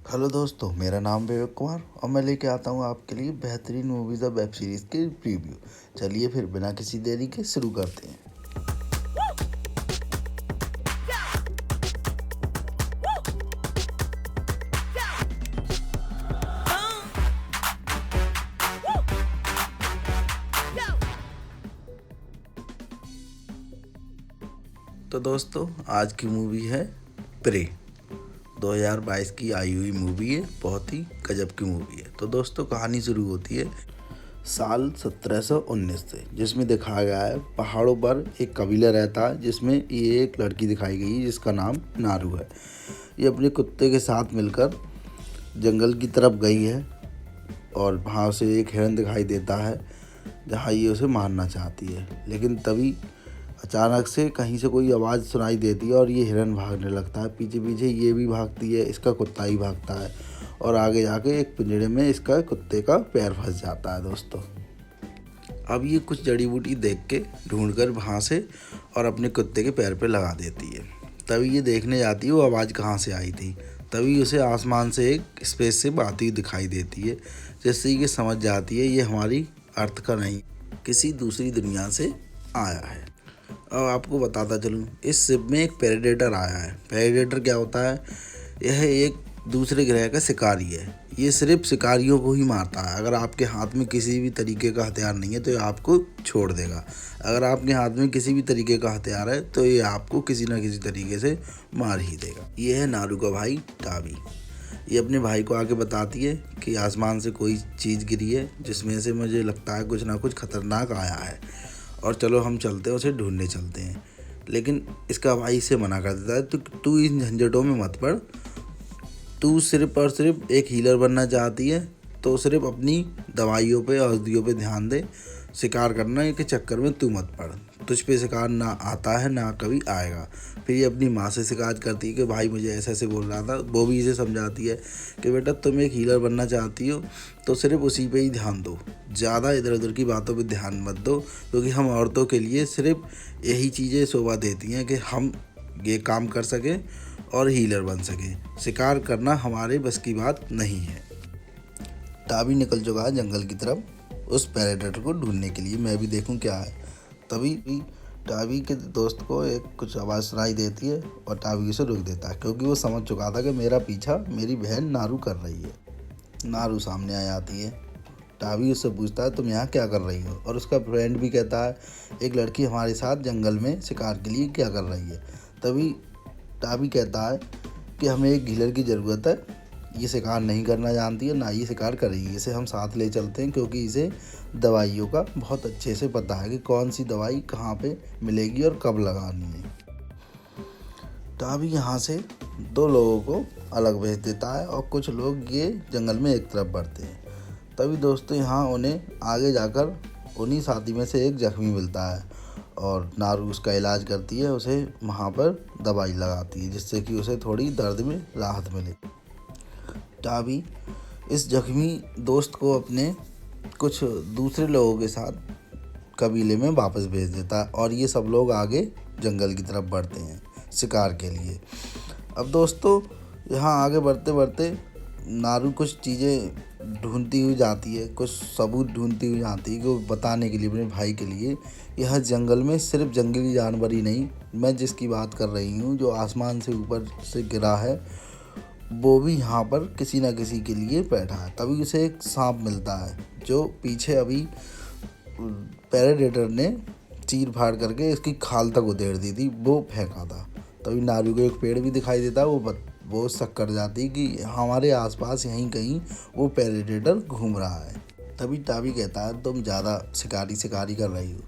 Hello दोस्तों, मेरा नाम विवेक कुमार और मैं लेके आता हूँ आपके लिए बेहतरीन मूवीज़ और वेब सीरीज़ के रिव्यू। चलिए फिर बिना किसी देरी के शुरू करते हैं। तो दोस्तों, आज की मूवी है प्रे। 2022 की आई हुई मूवी है, बहुत ही गजब की मूवी है। तो दोस्तों, कहानी शुरू होती है साल 1719 से, जिसमें दिखाया गया है पहाड़ों पर एक कबीला रहता है, जिसमें ये एक लड़की दिखाई गई है जिसका नाम नारू है। ये अपने कुत्ते के साथ मिलकर जंगल की तरफ गई है और वहाँ से एक हिरन दिखाई देता है जहाँ ये उसे मारना चाहती है। लेकिन तभी अचानक से कहीं से कोई आवाज़ सुनाई देती है और ये हिरन भागने लगता है। पीछे पीछे ये भी भागती है, इसका कुत्ता ही भागता है और आगे जाके एक पिंजरे में इसका कुत्ते का पैर फंस जाता है दोस्तों। अब ये कुछ जड़ी बूटी देख के ढूंढकर वहाँ से और अपने कुत्ते के पैर पे लगा देती है। तभी ये देखने जाती है वो आवाज़ कहाँ से आई थी। तभी उसे आसमान से एक स्पेस से आती हुई दिखाई देती है, जिससे ये समझ जाती है ये हमारी अर्थ का नहीं, किसी दूसरी दुनिया से आया है। अब आपको बताता चलूँ, इस शिप में एक प्रेडेटर आया है। प्रेडेटर क्या होता है? यह एक दूसरे ग्रह का शिकारी है। ये सिर्फ शिकारियों को ही मारता है। अगर आपके हाथ में किसी भी तरीके का हथियार नहीं है तो ये आपको छोड़ देगा। अगर आपके हाथ में किसी भी तरीके का हथियार है तो ये आपको किसी न किसी तरीके से मार ही देगा। ये है नारू का भाई टाबी। ये अपने भाई को आके बताती है कि आसमान से कोई चीज़ गिरी है जिसमें से मुझे लगता है कुछ ना कुछ खतरनाक आया है और चलो हम चलते हैं, उसे ढूंढने चलते हैं। लेकिन इसका भाई इसे मना कर देता है, तो तू इन झंझटों में मत पड़। तू सिर्फ और सिर्फ एक हीलर बनना चाहती है तो सिर्फ अपनी दवाइयों पे औषधियों पे ध्यान दे। शिकार करने के चक्कर में तू मत पड़। तुझ पे शिकार ना आता है ना कभी आएगा। फिर ये अपनी माँ से शिकायत करती है कि भाई मुझे ऐसे ऐसे बोल रहा था। वो भी इसे समझाती है कि बेटा तुम एक हीलर बनना चाहती हो तो सिर्फ उसी पे ही ध्यान दो, ज़्यादा इधर उधर की बातों पे ध्यान मत दो, क्योंकि हम औरतों के लिए सिर्फ यही चीज़ें शोभा देती हैं कि हम ये काम कर सकें और हीलर बन सकें। शिकार करना हमारे बस की बात नहीं है। टाबी निकल चुका है जंगल की तरफ उस प्रेडेटर को ढूंढने के लिए। मैं भी देखूं क्या है। तभी टाबी के दोस्त को एक कुछ आवाज़ सुनाई देती है और टाबी उसे रोक देता है, क्योंकि वो समझ चुका था कि मेरा पीछा मेरी बहन नारू कर रही है। नारू सामने आ जाती है। टाबी उससे पूछता है तुम यहाँ क्या कर रही हो, और उसका फ्रेंड भी कहता है एक लड़की हमारे साथ जंगल में शिकार के लिए क्या कर रही है। तभी टाबी कहता है कि हमें एक हीलर की ज़रूरत है। ये शिकार नहीं करना जानती है, ना ये शिकार करेगी। इसे हम साथ ले चलते हैं, क्योंकि इसे दवाइयों का बहुत अच्छे से पता है कि कौन सी दवाई कहाँ पे मिलेगी और कब लगानी है। टाबी यहाँ से दो लोगों को अलग भेज देता है और कुछ लोग ये जंगल में एक तरफ बढ़ते हैं। तभी दोस्तों यहाँ उन्हें आगे जाकर उन्हीं साथी में से एक जख्मी मिलता है और नारू उसका इलाज करती है, उसे वहाँ पर दवाई लगाती है जिससे कि उसे थोड़ी दर्द में राहत मिले। टाबी इस जख्मी दोस्त को अपने कुछ दूसरे लोगों के साथ कबीले में वापस भेज देता है और ये सब लोग आगे जंगल की तरफ बढ़ते हैं शिकार के लिए। अब दोस्तों यहाँ आगे बढ़ते बढ़ते नारू कुछ चीज़ें ढूंढती हुई जाती है, कुछ सबूत ढूंढती हुई जाती है कि वो बताने के लिए अपने भाई के लिए यह जंगल में सिर्फ जंगली जानवर ही नहीं, मैं जिसकी बात कर रही हूँ जो आसमान से ऊपर से गिरा है वो भी यहाँ पर किसी न किसी के लिए बैठा है। तभी उसे एक सांप मिलता है जो पीछे अभी प्रेडेटर ने चीर फाड़ करके इसकी खाल तक उधेड़ दी थी, वो फेंका था। तभी नारू को एक पेड़ भी दिखाई देता है। वो शक कर जाती कि हमारे आसपास यहीं कहीं वो प्रेडेटर घूम रहा है। तभी टाबी कहता है तुम ज़्यादा शिकारी कर रही हो,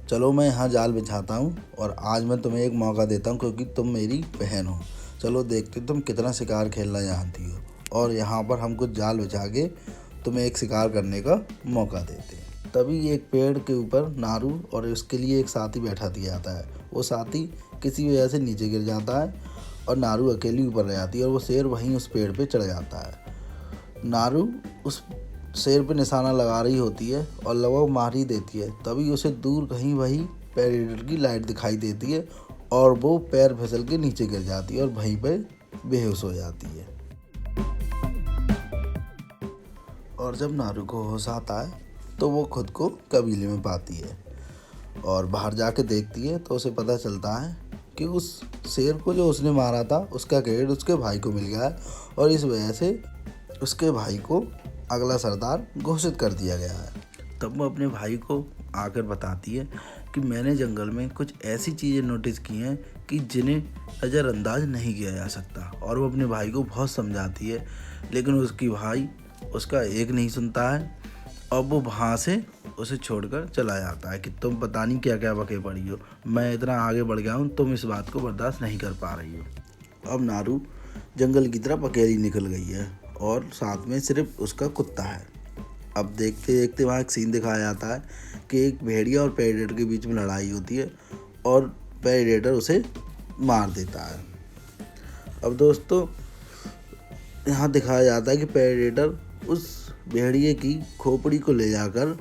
चलो मैं यहाँ जाल बिछाता हूँ और आज मैं तुम्हें एक मौका देता हूँ क्योंकि तुम मेरी बहन हो। चलो देखते तुम कितना शिकार खेलना जानती हो, और यहाँ पर हम कुछ जाल बिछा के तुम्हें एक शिकार करने का मौका देते हैं। तभी एक पेड़ के ऊपर नारू और उसके लिए एक साथी बैठा दिया जाता है। वो साथी किसी वजह से नीचे गिर जाता है और नारू अकेली ऊपर रह जाती है और वो शेर वहीं उस पेड़ पे चढ़ जाता है। नारू उस शेर पे निशाना लगा रही होती है और लगभग मार ही देती है। तभी उसे दूर कहीं वही प्रेडेटर की लाइट दिखाई देती है और वो पैर फिसल के नीचे गिर जाती है और वहीं पे बेहोश हो जाती है। और जब नारू को होश आता है तो वो खुद को कबीले में पाती है और बाहर जाके देखती है तो उसे पता चलता है कि उस शेर को जो उसने मारा था उसका क्रेडिट उसके भाई को मिल गया है और इस वजह से उसके भाई को अगला सरदार घोषित कर दिया गया है। तब वो अपने भाई को आकर बताती है कि मैंने जंगल में कुछ ऐसी चीज़ें नोटिस की हैं कि जिन्हें नज़रअंदाज नहीं किया जा सकता, और वो अपने भाई को बहुत समझाती है लेकिन उसकी भाई उसका एक नहीं सुनता है और वो वहाँ से उसे छोड़कर चला जाता है कि तुम पता नहीं क्या क्या बके पड़ी हो, मैं इतना आगे बढ़ गया हूँ, तुम इस बात को बर्दाश्त नहीं कर पा रही हो। अब नारू जंगल की तरफ अकेली निकल गई है और साथ में सिर्फ उसका कुत्ता है। अब देखते देखते वहाँ एक सीन दिखाया जाता है कि एक भेड़िया और प्रेडेटर के बीच में लड़ाई होती है और प्रेडेटर उसे मार देता है। अब दोस्तों यहाँ दिखाया जाता है कि प्रेडेटर उस भेड़िए की खोपड़ी को ले जाकर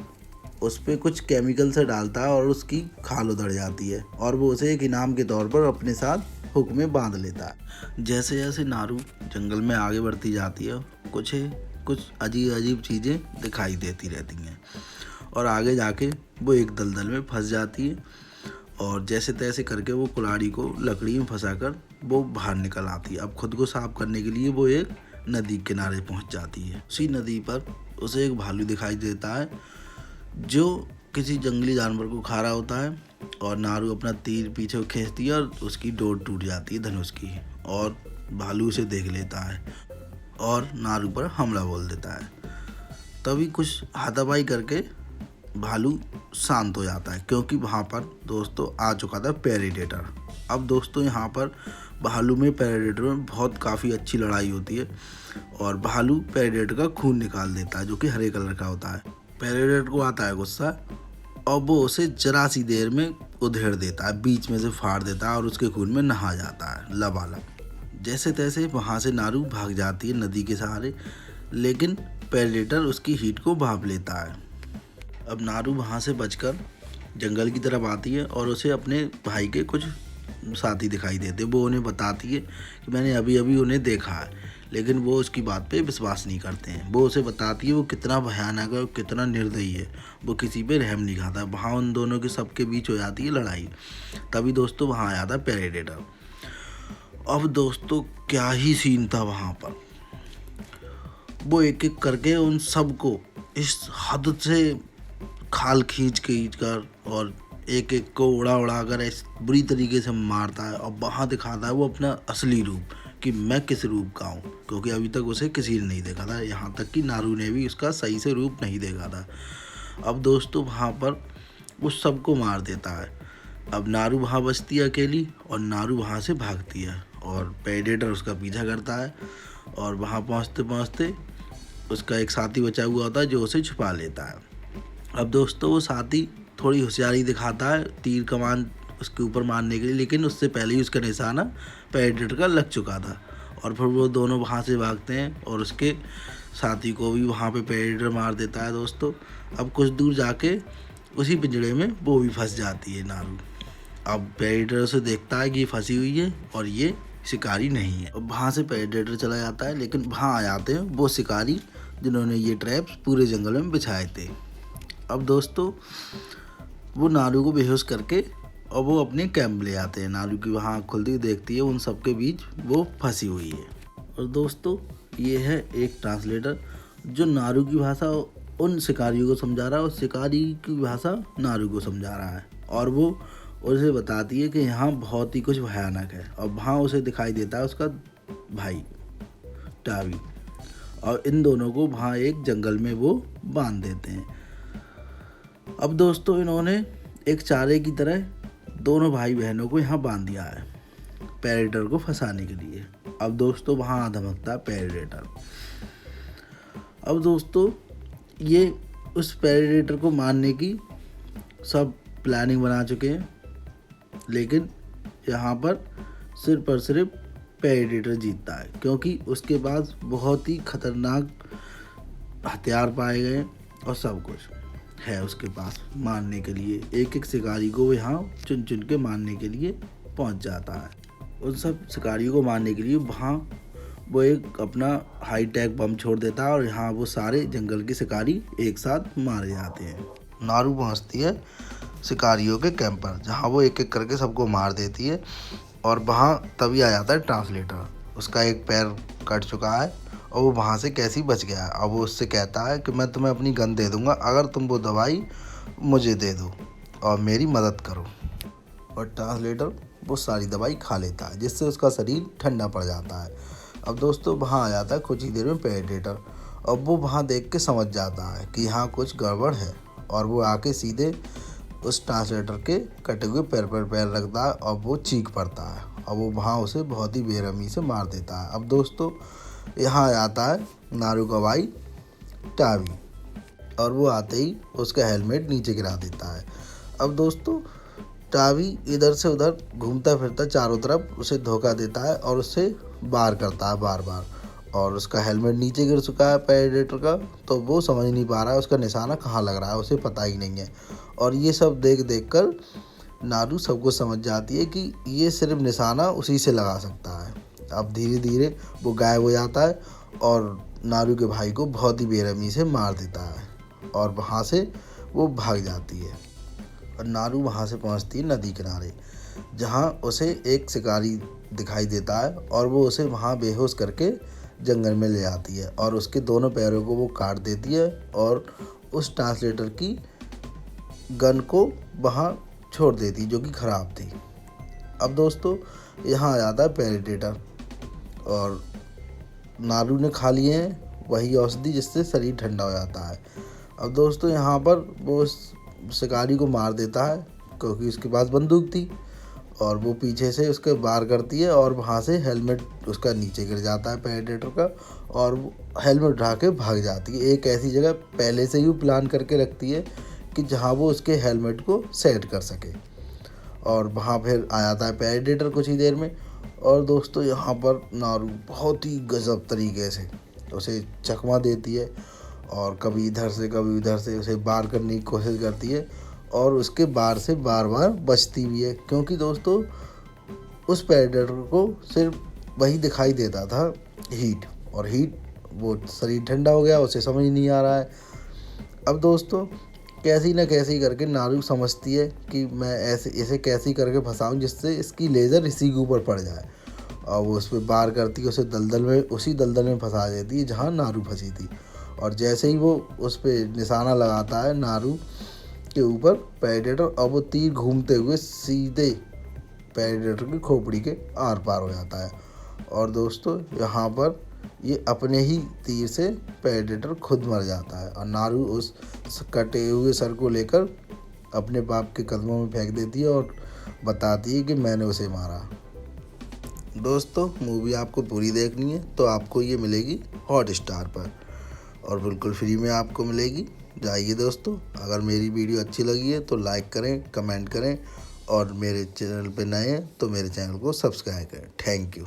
उस पर कुछ केमिकल से डालता है और उसकी खाल उधड़ जाती है और वो उसे एक इनाम के तौर पर अपने साथ हुक में बांध लेता है। जैसे जैसे नारू जंगल में आगे बढ़ती जाती है कुछ अजीब अजीब चीज़ें दिखाई देती रहती हैं और आगे जाके वो एक दलदल में फंस जाती है और जैसे तैसे करके वो कुल्हाड़ी को लकड़ी में फंसाकर वो बाहर निकल आती है। अब खुद को साफ करने के लिए वो एक नदी किनारे पहुंच जाती है। उसी नदी पर उसे एक भालू दिखाई देता है जो किसी जंगली जानवर को खा रहा होता है और नारू अपना तीर पीछे खींचती है और उसकी डोर टूट जाती है धनुष की और भालू उसे देख लेता है और नारू पर हमला बोल देता है। तभी कुछ हाथापाई करके भालू शांत हो जाता है क्योंकि वहाँ पर दोस्तों आ चुका था प्रेडेटर। अब दोस्तों यहाँ पर भालू में प्रेडेटर में बहुत काफ़ी अच्छी लड़ाई होती है और भालू प्रेडेटर का खून निकाल देता है जो कि हरे कलर का होता है। प्रेडेटर को आता है गुस्सा और वो उसे जरा सी देर में उधेड़ देता है, बीच में से फाड़ देता है और उसके खून में नहा जाता है लबालब। जैसे तैसे वहाँ से नारू भाग जाती है नदी के सहारे, लेकिन प्रेडेटर उसकी हीट को भांप लेता है। अब नारू वहाँ से बचकर जंगल की तरफ आती है और उसे अपने भाई के कुछ साथी दिखाई देते। वो उन्हें बताती है कि मैंने अभी अभी उन्हें देखा है, लेकिन वो उसकी बात पे विश्वास नहीं करते हैं। वो उसे बताती है वो कितना भयानक है और कितना निर्दयी है, वो किसी पे रहम नहीं खाता। वहाँ उन दोनों के सबके बीच हो जाती है लड़ाई। तभी दोस्तों वहाँ आया था प्रेडेटर। अब दोस्तों क्या ही सीन था वहाँ पर। वो एक एक करके उन सबको इस हद से खाल खींच कर और एक एक को उड़ा कर इस बुरी तरीके से मारता है और वहाँ दिखाता है वो अपना असली रूप कि मैं किस रूप का हूँ, क्योंकि अभी तक उसे किसी ने नहीं देखा था, यहाँ तक कि नारू ने भी उसका सही से रूप नहीं देखा था। अब दोस्तों वहाँ पर उस सबको मार देता है। अब नारू वहाँ बचती है अकेली और नारू वहाँ से भागती है और प्रेडेटर उसका पीछा करता है और वहाँ पहुँचते पहुँचते उसका एक साथी बचा हुआ होता है जो उसे छुपा लेता है। अब दोस्तों वो साथी थोड़ी होशियारी दिखाता है तीर कमान उसके ऊपर मारने के लिए, लेकिन उससे पहले ही उसका निशाना प्रेडेटर का लग चुका था और फिर वो दोनों वहाँ से भागते हैं और उसके साथी को भी वहाँ पे प्रेडेटर मार देता है दोस्तों। अब कुछ दूर जाके उसी पिंजड़े में वो भी फंस जाती है नारू। अब प्रेडेटर उसे देखता है कि ये फंसी हुई है और ये शिकारी नहीं है। अब वहाँ से प्रेडेटर चला जाता है, लेकिन वहाँ आ जाते हैं वो शिकारी जिन्होंने ये ट्रैप्स पूरे जंगल में बिछाए थे। अब दोस्तों वो नारू को बेहोश करके और वो अपने कैंप ले आते हैं। नारू की वहाँ आँख खुलती देखती है उन सबके बीच वो फंसी हुई है। और दोस्तों ये है एक ट्रांसलेटर जो नारू की भाषा उन शिकारियों को समझा रहा है और शिकारी की भाषा नारू को समझा रहा है और वो उसे बताती है कि यहाँ बहुत ही कुछ भयानक है। और वहाँ उसे दिखाई देता है उसका भाई टावी और इन दोनों को वहाँ एक जंगल में वो बांध देते हैं। अब दोस्तों इन्होंने एक चारे की तरह दोनों भाई बहनों को यहाँ बांध दिया है प्रेडेटर को फंसाने के लिए। अब दोस्तों वहाँ धमकता है प्रेडेटर। अब दोस्तों ये उस प्रेडेटर को मारने की सब प्लानिंग बना चुके हैं, लेकिन यहाँ पर सिर्फ और सिर्फ प्रेडेटर जीतता है क्योंकि उसके पास बहुत ही खतरनाक हथियार पाए गए और सब कुछ है उसके पास मारने के लिए। एक एक शिकारी को वो यहाँ चुन के मारने के लिए पहुँच जाता है। उन सब शिकारियों को मारने के लिए वहाँ वो एक अपना हाई टेक बम छोड़ देता है और यहाँ वो सारे जंगल के शिकारी एक साथ मारे जाते हैं। नारू पहुँचती है शिकारियों के कैंप पर, जहाँ वो एक एक करके सबको मार देती है और वहाँ तभी आ जाता है ट्रांसलेटर। उसका एक पैर कट चुका है और वो वहाँ से कैसे ही बच गया है। अब वो उससे कहता है कि मैं तुम्हें अपनी गन दे दूँगा अगर तुम वो दवाई मुझे दे दो और मेरी मदद करो। और ट्रांसलेटर वो सारी दवाई खा लेता है, जिससे उसका शरीर ठंडा पड़ जाता है। अब दोस्तों वहाँ आ जाता है कुछ ही देर में प्रेडेटर। अब वो वहाँ देख के समझ जाता है कि यहाँ कुछ गड़बड़ है और वो आके सीधे उस ट्रांसलेटर के कटे हुए पैर पर पैर रखता है और वो चीख पड़ता है और वो वहाँ उसे बहुत ही बेरहमी से मार देता है। अब दोस्तों यहाँ आता है नारू का भाई टावी और वो आते ही उसका हेलमेट नीचे गिरा देता है। अब दोस्तों टावी इधर से उधर घूमता फिरता चारों तरफ उसे धोखा देता है और उससे वार करता है बार बार, और उसका हेलमेट नीचे गिर चुका है प्रेडेटर का, तो वो समझ नहीं पा रहा है उसका निशाना कहाँ लग रहा है, उसे पता ही नहीं है। और ये सब देख देख कर नारू सबको समझ जाती है कि ये सिर्फ निशाना उसी से लगा सकता है। अब धीरे धीरे वो गायब हो जाता है और नारू के भाई को बहुत ही बेरहमी से मार देता है और वहाँ से वो भाग जाती है। और नारू वहाँ से पहुँचती है नदी किनारे, जहाँ उसे एक शिकारी दिखाई देता है और वो उसे वहाँ बेहोश करके जंगल में ले आती है और उसके दोनों पैरों को वो काट देती है और उस ट्रांसलेटर की गन को वहाँ छोड़ देती जो कि ख़राब थी। अब दोस्तों यहाँ आ जाता है प्रेडेटर और नारू ने खा लिए हैं वही औषधि जिससे शरीर ठंडा हो जाता है। अब दोस्तों यहाँ पर वो उस शिकारी को मार देता है क्योंकि उसके पास बंदूक थी और वो पीछे से उसके वार करती है और वहाँ से हेलमेट उसका नीचे गिर जाता है प्रेडेटर का और वो हेलमेट उठा के भाग जाती है। एक ऐसी जगह पहले से ही प्लान करके रखती है कि जहाँ वो उसके हेलमेट को सेट कर सके, और वहाँ फिर आ जाता है प्रेडेटर कुछ ही देर में। और दोस्तों यहाँ पर नारू बहुत ही गजब तरीके से उसे चकमा देती है और कभी इधर से कभी उधर से उसे वार करने की कोशिश करती है और उसके वार से बार बार बचती भी है, क्योंकि दोस्तों उस प्रेडेटर को सिर्फ वही दिखाई देता था हीट, और हीट वो शरीर ठंडा हो गया, उसे समझ नहीं आ रहा है। अब दोस्तों कैसी न कैसी करके नारू समझती है कि मैं ऐसे कैसी करके फंसाऊं जिससे इसकी लेज़र इसी के ऊपर पड़ जाए, और वो उस पर वार करती है, उसे उसी दलदल में फंसा देती है जहाँ नारू फंसी थी। और जैसे ही वो उस पर निशाना लगाता है नारू के ऊपर प्रेडेटर, और वो तीर घूमते हुए सीधे प्रेडेटर की खोपड़ी के आर पार हो जाता है। और दोस्तों यहाँ पर ये अपने ही तीर से प्रेडेटर खुद मर जाता है और नारू उस कटे हुए सर को लेकर अपने बाप के कदमों में फेंक देती है और बताती है कि मैंने उसे मारा। दोस्तों मूवी आपको पूरी देखनी है तो आपको ये मिलेगी हॉटस्टार पर और बिल्कुल फ्री में आपको मिलेगी। जाइए दोस्तों, अगर मेरी वीडियो अच्छी लगी है तो लाइक करें, कमेंट करें और मेरे चैनल पे नए हैं तो मेरे चैनल को सब्सक्राइब करें। Thank you.